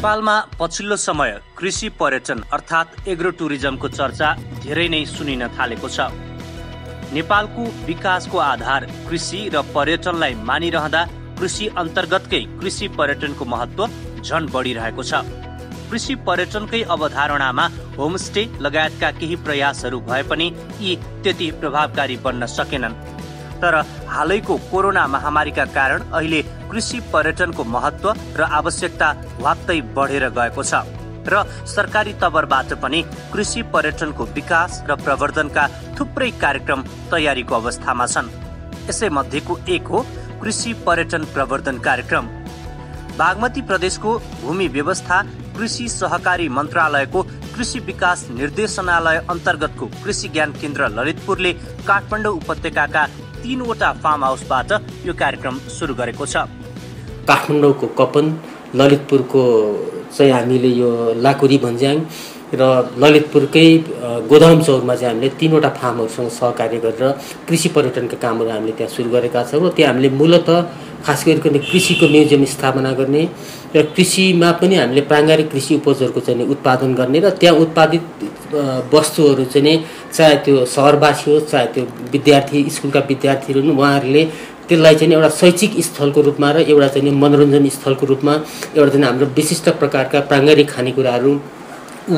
नेपालमा पछिल्लो समय कृषि पर्यटन अर्थात् एग्रो टुरिज्मको चर्चा धेरै नै सुनिन थालेको छ। नेपालको विकासको आधार कृषि र पर्यटनलाई मानिरहँदा कृषि अन्तर्गतकै कृषि पर्यटनको महत्त्व झन बढिरहेको छ। कृषि पर्यटनकै अवधारणामा होमस्टे लगायतका केही प्रयासहरू भए पनि यी त्यति प्रभावकारी बन्न सकेनन्। तर हालैको कोरोना महामारीका कारण अहिले कृषि पर्यटनको महत्त्व र आवश्यकता वात्तै बढेर गएको छ र सरकारी तवरबाट पनि कृषि पर्यटनको विकास र प्रवर्धनका थुप्रै कार्यक्रम तयारीको अवस्थामा छन्। यसै मध्येको एक हो कृषि पर्यटन प्रवर्धन कार्यक्रम। बागमती प्रदेशको भूमि व्यवस्था कृषि सहकारी मन्त्रालयको कृषि विकास निर्देशनालय अन्तर्गतको कृषि ज्ञान केन्द्र ललितपुरले काठमाडौँ उपत्यकाका 3वटा फार्म हाउसबाट यो कार्यक्रम सुरु गरेको छ। काठमाडौँको कपन, ललितपुरको चाहिँ हामीले यो लाकुरी भन्ज्याङ र ललितपुरकै गोदाम चौरमा चाहिँ हामीले 3वटा फार्महरूसँग सहकार्य गरेर कृषि पर्यटनका कामहरू हामीले त्यहाँ सुरु गरेका छौँ र त्यहाँ हामीले मूलतः खास गरिकन कृषिको म्युजियम स्थापना गर्ने र कृषिमा पनि हामीले प्राङ्गारिक कृषि उपजहरूको चाहिँ उत्पादन गर्ने र त्यहाँ उत्पादित वस्तुहरू चाहिँ चाहे त्यो सहरवासी होस् चाहे त्यो विद्यार्थी स्कुलका विद्यार्थीहरू उहाँहरूले त्यसलाई चाहिँ एउटा शैक्षिक स्थलको रूपमा र एउटा चाहिँ मनोरञ्जन स्थलको रूपमा एउटा चाहिँ हाम्रो विशिष्ट प्रकारका प्राङ्गारिक खानेकुराहरू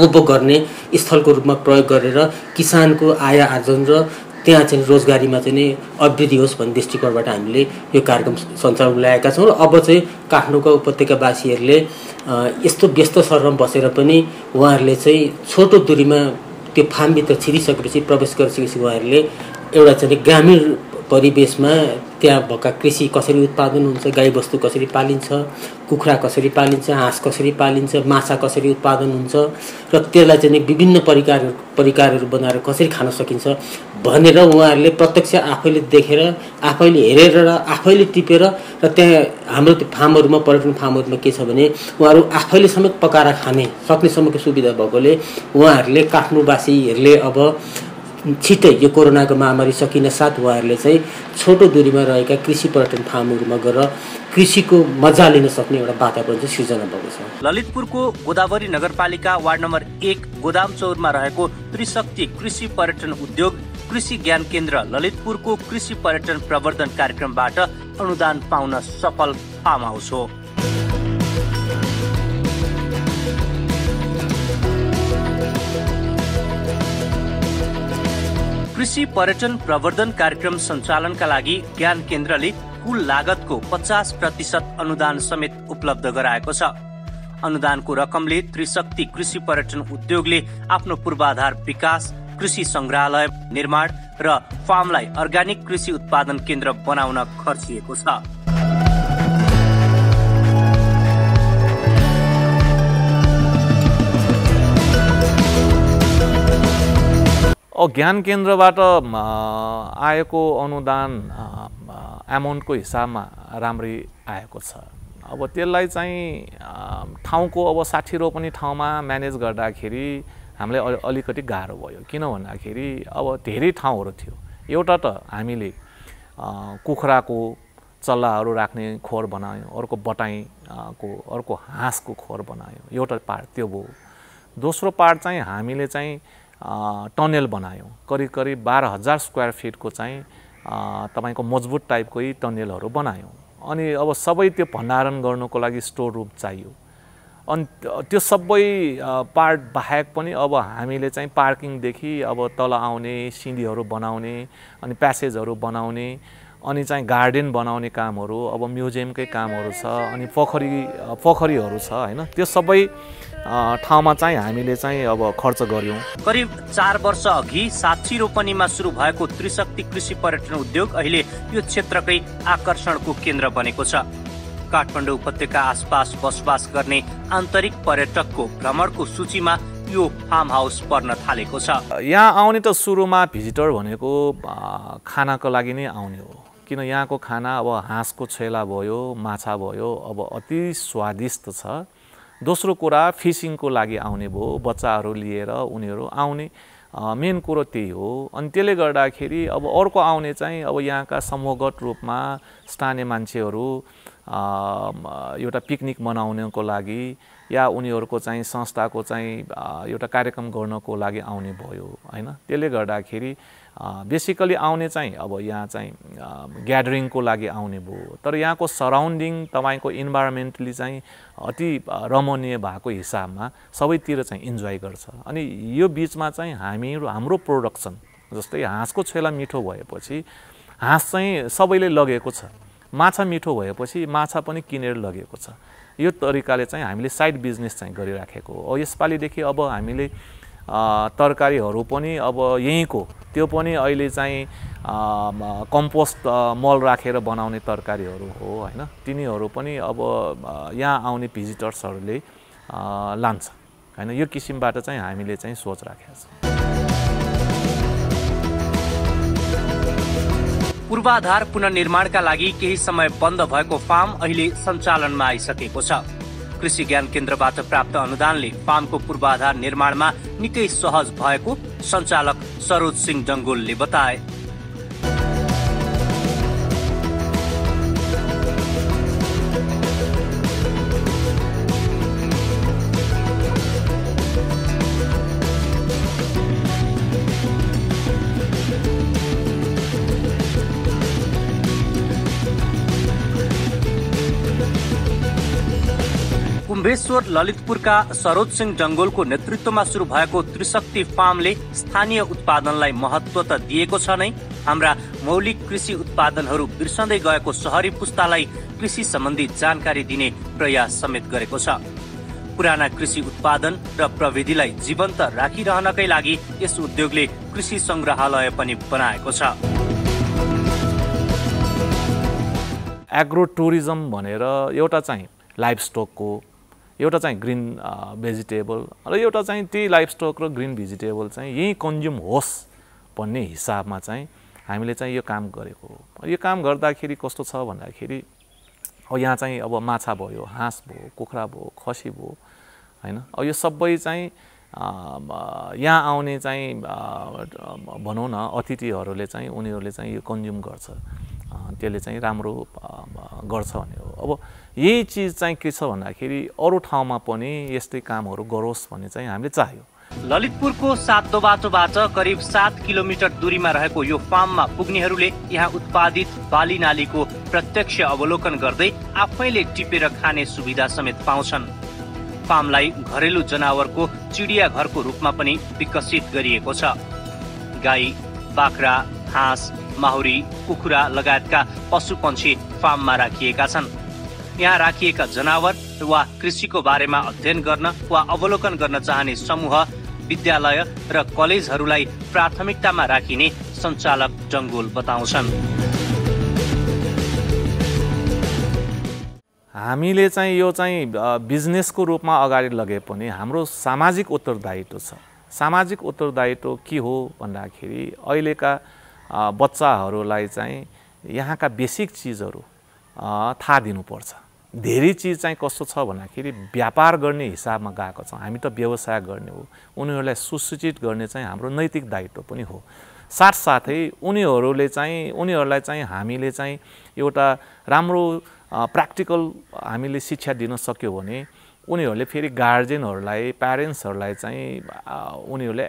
उपभोग गर्ने स्थलको रूपमा प्रयोग गरेर किसानको आय आर्जन र त्यहाँ चाहिँ रोजगारीमा चाहिँ अभिवृद्धि होस् भन्ने दृष्टिकोणबाट हामीले यो कार्यक्रम सञ्चालन ल्याएका छौँ र अब चाहिँ काठमाडौँका उपत्यकावासीहरूले यस्तो व्यस्त सहरमा बसेर पनि उहाँहरूले चाहिँ छोटो दूरीमा त्यो फार्मभित्र छिरिसकेपछि प्रवेश गरिसकेपछि उहाँहरूले एउटा चाहिँ ग्रामीण परिवेशमा त्यहाँ भएका कृषि कसरी उत्पादन हुन्छ, गाईबस्तु कसरी पालिन्छ, कुखुरा कसरी पालिन्छ, हाँस कसरी पालिन्छ, माछा कसरी उत्पादन हुन्छ र त्यसलाई चाहिँ विभिन्न परिकारहरू बनाएर कसरी खान सकिन्छ भनेर उहाँहरूले प्रत्यक्ष आफैले देखेर, आफैले हेरेर र आफैले टिपेर र त्यहाँ हाम्रो त्यो फार्महरूमा पर्यटन फार्महरूमा के छ भने उहाँहरू आफैले समेत पकाएर खाने सक्नेसम्मको सुविधा भएकोले उहाँहरूले काठमाडौँवासीहरूले अब छिट्टै यो कोरोनाको महामारी सकिन साथ उहाँहरूले चाहिँ छोटो दूरीमा रहेका कृषि पर्यटन फार्महरूमा गएर कृषिको मजा लिन सक्ने एउटा वातावरण चाहिँ सिर्जना भएको छ। ललितपुरको गोदावरी नगरपालिका वार्ड नम्बर 1 गोदाम चौरमा रहेको त्रिशक्ति कृषि पर्यटन उद्योग कृषि ज्ञान केन्द्र ललितपुरको कृषि पर्यटन प्रवर्धन कार्यक्रमबाट अनुदान पाउन सफल फार्म हाउस हो। कृषि पर्यटन प्रवर्धन कार्यक्रम सञ्चालनका लागि ज्ञान केन्द्रले कुल लागतको 50% अनुदान समेत उपलब्ध गराएको छ। अनुदानको रकमले त्रिशक्ति कृषि पर्यटन उद्योगले आफ्नो पूर्वाधार विकास, कृषि संग्रहालय निर्माण र फार्मलाई अर्ग्यानिक कृषि उत्पादन केन्द्र बनाउन खर्चिएको छ। ज्ञान केन्द्रबाट आएको अनुदान एमाउन्टको हिसाबमा राम्रै आएको छ। अब त्यसलाई चाहिँ ठाउँको अब 60 रोपनी ठाउँमा म्यानेज गर्दाखेरि हामीलाई अलिकति गाह्रो भयो। किन भन्दाखेरि अब धेरै ठाउँहरू थियो। एउटा त हामीले कुखुराको चल्लाहरू राख्ने खोर बनायो, अर्को बटाईको, अर्को हाँसको खोर बनायो, एउटा पार्ट त्यो भयो। दोस्रो पार्ट चाहिँ हामीले चाहिँ टनेल बनायो, करिब 12,000 स्क्वायर फिटको चाहिँ तपाईको मजबुत टाइपकै टनेलहरू बनायो। अनि अब सबै त्यो भण्डारण गर्नको लागि स्टोर रुम चाहियो। अनि त्यो सबै पार्ट बाहेक पनि अब हामीले चाहिँ पार्किङदेखि अब तल आउने सिँढीहरू बनाउने, अनि प्यासेजहरू बनाउने, अनि चाहिँ गार्डन बनाउने कामहरू, अब म्युजियमकै कामहरू छ, अनि पोखरीहरू छ हैन। त्यो सबै ठाउँमा चाहिँ हामीले चाहिँ अब खर्च गर्यौं। करिब 4 वर्ष अघि 60 रोपनीमा सुरु भएको त्रिशक्ति कृषि पर्यटन उद्योग अहिले यो क्षेत्रकै आकर्षणको केन्द्र बनेको छ। काठमाडौँ उपत्यका आसपास बसोबास गर्ने आन्तरिक पर्यटकको भ्रमणको सूचीमा यो फार्म हाउस पर्न थालेको छ। यहाँ आउने त सुरुमा भिजिटर भनेको खानाको लागि नै आउने हो। किन यहाँको खाना अब हाँसको छेला भयो, माछा भयो, अब अति स्वादिष्ट छ। दोस्रो कुरा फिसिङको लागि आउने भयो, बच्चाहरू लिएर उनीहरू आउने मेन कुरो त्यही हो। अनि त्यसले गर्दाखेरि अब अर्को आउने चाहिँ अब यहाँका समूहगत रूपमा स्थानीय मान्छेहरू एउटा पिकनिक मनाउनको लागि या उनीहरूको चाहिँ संस्थाको चाहिँ एउटा कार्यक्रम गर्नको लागि आउने भयो हैन। त्यसले गर्दाखेरि बेसिकली आउने चाहिँ अब यहाँ चाहिँ ग्यादरिङको लागि आउने भयो, तर यहाँको सराउन्डिङ तपाईँको इन्भाइरोमेन्टली चाहिँ अति रमणीय भएको हिसाबमा सबैतिर चाहिँ इन्जोय गर्छ। अनि यो बिचमा चाहिँ हाम्रो प्रोडक्सन जस्तै हाँसको छोला मिठो भएपछि हाँस चाहिँ सबैले लगेको छ, माछा मिठो भएपछि माछा पनि किनेर लगेको छ। यो तरिकाले चाहिँ हामीले साइड बिजनेस चाहिँ गरिराखेको हो। यसपालिदेखि अब हामीले तरकारीहरू पनि अब यहीँको त्यो पनि अहिले चाहिँ कम्पोस्ट मल राखेर बनाउने तरकारीहरू हो हैन। तिनीहरू पनि अब यहाँ आउने भिजिटर्सहरूले लान्छ हैन। यो किसिमबाट चाहिँ हामीले चाहिँ सोच राखेका छौँ। पूर्वाधार पुनर्निर्माणका लागि केही समय बन्द भएको फार्म अहिले सञ्चालनमा आइसकेको छ। कृषि ज्ञान केन्द्रबाट प्राप्त अनुदानले फार्मको पूर्वाधार निर्माणमा निकै सहज भएको सञ्चालक सरोज सिंह डङ्गोलले बताए। कुम्भेश्वर ललितपुरका सरोज सिंह डङ्गोलको नेतृत्वमा सुरु भएको त्रिशक्ति फार्मले स्थानीय उत्पादनलाई महत्त्व त दिएको छ नै, हाम्रा मौलिक कृषि उत्पादनहरू बिर्सँदै गएको शहरी पुस्तालाई कृषि सम्बन्धी जानकारी दिने प्रयास समेत गरेको छ। पुराना कृषि उत्पादन र प्रविधिलाई जीवन्त राखिरहनकै लागि यस उद्योगले कृषि संग्रहालय पनि बनाएको छ। एग्रो टुरिज्म भनेर एउटा चाहिँ लाइफ स्टकको, एउटा चाहिँ ग्रिन भेजिटेबल र एउटा चाहिँ त्यही लाइफ स्टक र ग्रिन भेजिटेबल चाहिँ यही कन्ज्युम होस् भन्ने हिसाबमा चाहिँ हामीले चाहिँ यो काम गरेको हो। यो काम गर्दाखेरि कस्तो छ भन्दाखेरि अब यहाँ चाहिँ अब माछा भयो, हाँस भयो, कुखुरा भयो, खसी भयो हैन। अब यो सबै चाहिँ यहाँ आउने चाहिँ भनौँ न अतिथिहरूले चाहिँ उनीहरूले चाहिँ यो कन्ज्युम गर्छ, त्यसले चाहिँ राम्रो गर्छ भन्ने हो। अब यही चिज चाहिँ के छ भन्दाखेरि अरू ठाउँमा पनि यस्तै कामहरू गरोस् भन्ने चाहिँ हामीले चाह्यो। ललितपुरको सातो बाटोबाट करिब 7 किलोमिटर दूरीमा रहेको यो फार्ममा पुग्नेहरूले यहाँ उत्पादित बाली नालीको प्रत्यक्ष अवलोकन गर्दै आफैले टिपेर खाने सुविधा समेत पाउँछन्। फार्मलाई घरेलु जनावरको चिडियाघरको रूपमा पनि विकसित गरिएको छ। गाई, बाख्रा, हाँस, माहुरी, कुखुरा लगायतका पशुपन्छी फार्ममा राखिएका छन्। यहाँ राखिएका जनावर वा कृषिको बारेमा अध्ययन गर्न वा अवलोकन गर्न चाहने समूह, विद्यालय र कलेजहरूलाई प्राथमिकतामा राखिने सञ्चालक डङ्गोल बताउँछन्। हामीले चाहिँ यो चाहिँ बिजनेसको रूपमा अगाडि लगे पनि हाम्रो सामाजिक उत्तरदायित्व छ। सामाजिक उत्तरदायित्व के हो भन्दाखेरि अहिलेका बच्चाहरूलाई चाहिँ यहाँका बेसिक चिजहरू थाहा दिनुपर्छ। धेरै चिज चाहिँ कस्तो छ भन्दाखेरि व्यापार गर्ने हिसाबमा गएको छ, हामी त व्यवसाय गर्ने हो। उनीहरूलाई सुसूचित गर्ने चाहिँ हाम्रो नैतिक दायित्व पनि हो। साथसाथै उनीहरूलाई चाहिँ हामीले चाहिँ एउटा राम्रो प्र्याक्टिकल हामीले शिक्षा दिन सक्यो भने उनीहरूले फेरि गार्जेनहरूलाई, प्यारेन्ट्सहरूलाई चाहिँ उनीहरूले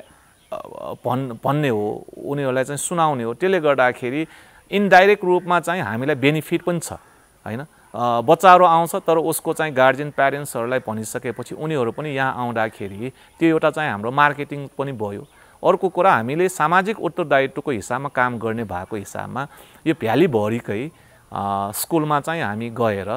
भन्ने हो, उनीहरूलाई चाहिँ सुनाउने हो। त्यसले गर्दाखेरि इन्डाइरेक्ट रूपमा चाहिँ हामीलाई बेनिफिट पनि छ हैन। बच्चाहरू आउँछ तर उसको चाहिँ गार्जेन प्यारेन्ट्सहरूलाई भनिसकेपछि उनीहरू पनि यहाँ आउँदाखेरि त्यो एउटा चाहिँ हाम्रो मार्केटिङ पनि भयो। अर्को कुरा हामीले सामाजिक उत्तरदायित्वको हिसाबमा काम गर्ने भएको हिसाबमा यो भ्यालीभरिकै स्कुलमा चाहिँ हामी गएर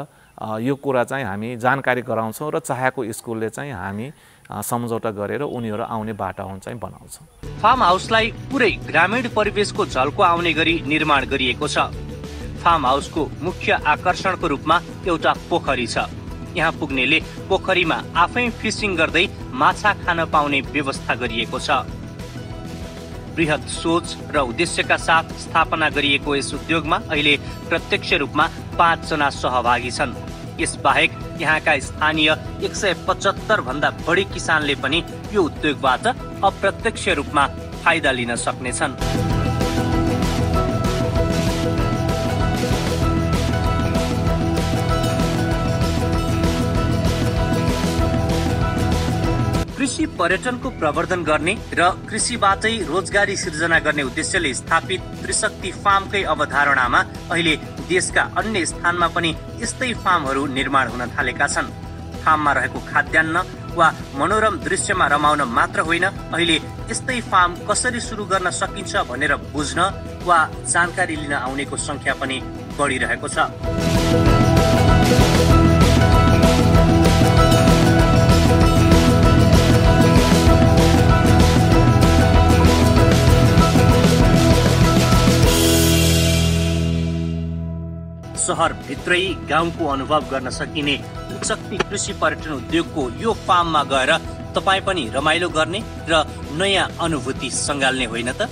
यो कुरा चाहिँ हामी जानकारी गराउँछौँ र चाहेको स्कुलले चाहिँ हामी सम्झौता गरेर उनीहरू आउने बाटाहरू चाहिँ बनाउँछौँ। फार्म हाउसलाई पुरै ग्रामीण परिवेशको झल्को आउने गरी निर्माण गरिएको छ। फार्म हाउसको मुख्य आकर्षणको रूपमा एउटा पोखरी छ। यहाँ पुग्नेले पोखरीमा आफै फिसिङ गर्दै माछा खान पाउने व्यवस्था गरिएको छ। बृहत सोच र उद्देश्यका साथ स्थापना गरिएको यस उद्योगमा अहिले प्रत्यक्ष रूपमा 5 जना सहभागी छन्। यसबाहेक यहाँका स्थानीय 175 भन्दा बढी किसानले पनि यो उद्योगबाट अप्रत्यक्ष रूपमा फाइदा लिन सक्नेछन्। कृषि पर्यटनको प्रवर्धन गर्ने र कृषिबाटै रोजगारी सिर्जना गर्ने उद्देश्यले स्थापित त्रिशक्ति फार्मकै अवधारणामा अहिले देशका अन्य स्थानमा पनि यस्तै फार्महरू निर्माण हुन थालेका छन्। फार्ममा रहेको खाद्यान्न वा मनोरम दृश्यमा रमाउन मात्र होइन, अहिले यस्तै फार्म कसरी सुरु गर्न सकिन्छ भनेर बुझ्न वा जानकारी लिन आउनेको संख्या पनि बढिरहेको छ। सहर भित्रै गाउँको अनुभव गर्न सकिने उच्चक्ति कृषि पर्यटन उद्योगको यो फार्ममा गएर तपाईँ पनि रमाइलो गर्ने र नयाँ अनुभूति सँगाल्ने होइन त?